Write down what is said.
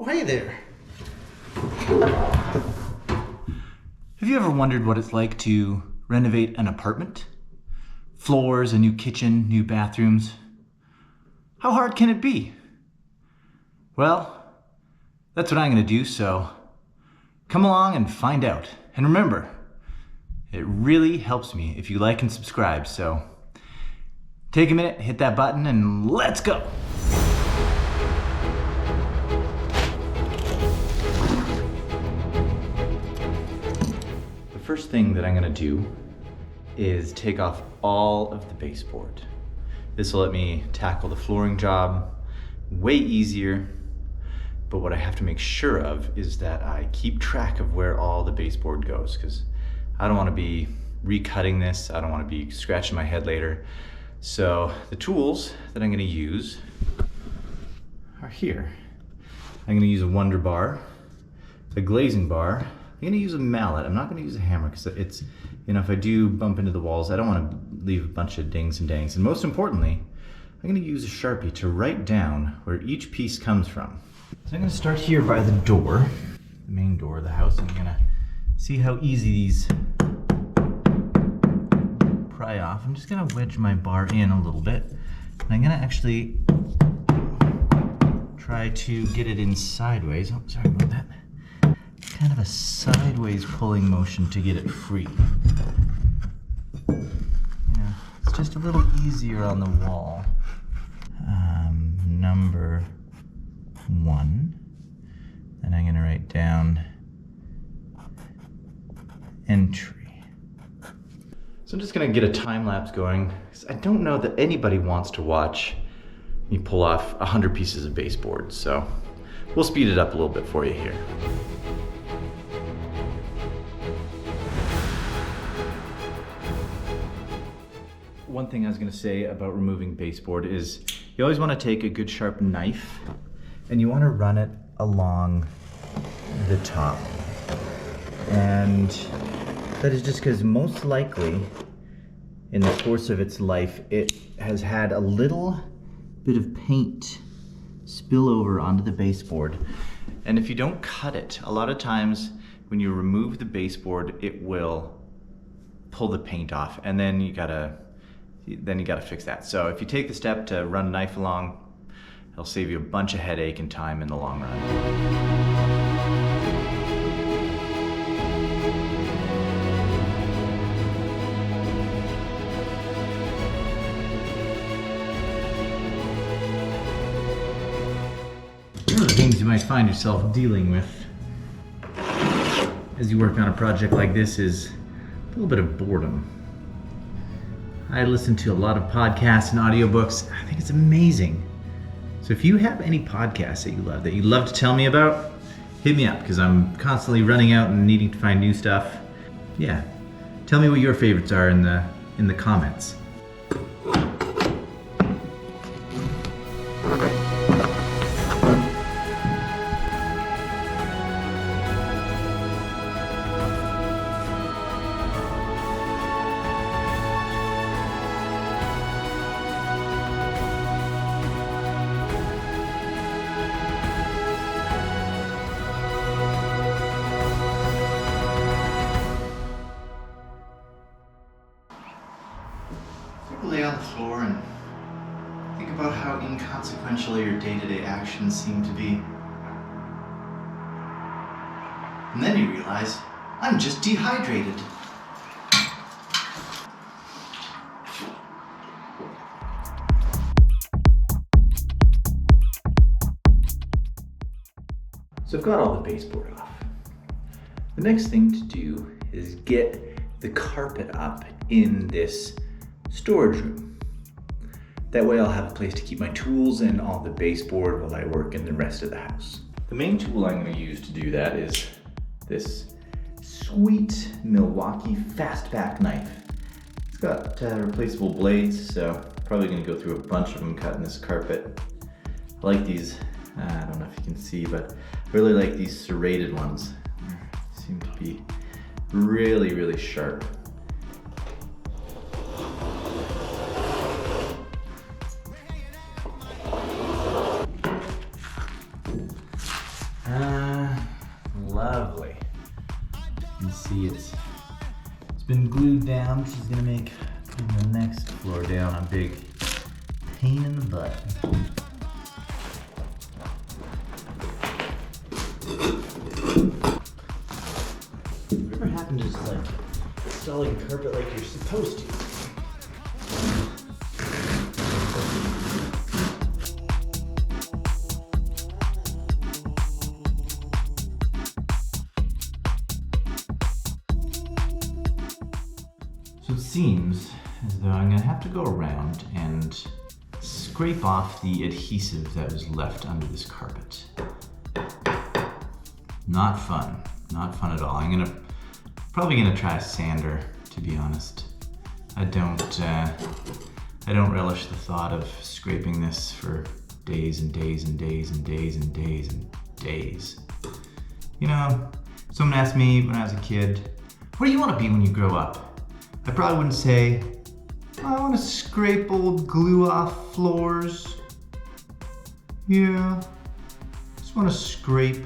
hey there. Have you ever wondered what it's like to renovate an apartment? Floors, a new kitchen, new bathrooms. How hard can it be? Well, that's what I'm going to do, so come along and find out. And remember, it really helps me if you like and subscribe, so take a minute, hit that button, and let's go! The first thing that I'm going to do is take off all of the baseboard. This will let me tackle the flooring job way easier, but what I have to make sure of is that I keep track of where all the baseboard goes, because I don't want to be recutting this, I don't want to be scratching my head later. So the tools that I'm going to use are here. I'm going to use a Wonder Bar, a glazing bar. I'm going to use a mallet. I'm not going to use a hammer because it's, you know, if I do bump into the walls, I don't want to leave a bunch of dings and dangs. And most importantly, I'm going to use a Sharpie to write down where each piece comes from. So I'm going to start here by the door, the main door of the house. I'm going to see how easy these pry off. I'm just going to wedge my bar in a little bit. And I'm going to actually try to get it in sideways. Oh, sorry about that. Kind of a sideways pulling motion to get it free. You know, it's just a little easier on the wall. Number 1. Then I'm going to write down entry. So I'm just going to get a time lapse going, because I don't know that anybody wants to watch me pull off 100 pieces of baseboard, so we'll speed it up a little bit for you here. One thing I was going to say about removing baseboard is you always want to take a good sharp knife and you want to run it along the top. And that is just because most likely in the course of its life it has had a little bit of paint spill over onto the baseboard. And if you don't cut it, a lot of times when you remove the baseboard it will pull the paint off, and then you gotta fix that. So if you take the step to run a knife along, it'll save you a bunch of headache and time in the long run. One of the things you might find yourself dealing with as you work on a project like this is a little bit of boredom. I listen to a lot of podcasts and audiobooks. I think it's amazing. So if you have any podcasts that you love to tell me about, hit me up, because I'm constantly running out and needing to find new stuff. Yeah, tell me what your favorites are in the comments. Lay on the floor and think about how inconsequential your day-to-day actions seem to be. And then you realize, I'm just dehydrated. So I've got all the baseboard off. The next thing to do is get the carpet up in this storage room. That way I'll have a place to keep my tools and all the baseboard while I work in the rest of the house. The main tool I'm going to use to do that is this sweet Milwaukee fastback knife. It's got replaceable blades, so probably going to go through a bunch of them cutting this carpet. I like these, I don't know if you can see, but I really like these serrated ones. They seem to be really, really sharp. See, it's been glued down, which is gonna make the next floor down a big pain in the butt. Whatever happened to just like installing carpet like you're supposed to? So it seems as though I'm gonna have to go around and scrape off the adhesive that was left under this carpet. Not fun, not fun at all. I'm probably gonna try a sander, to be honest. I don't relish the thought of scraping this for days and days and days and days and days and days. You know, someone asked me when I was a kid, what do you want to be when you grow up? I probably wouldn't say, I want to scrape old glue off floors. Yeah, just want to scrape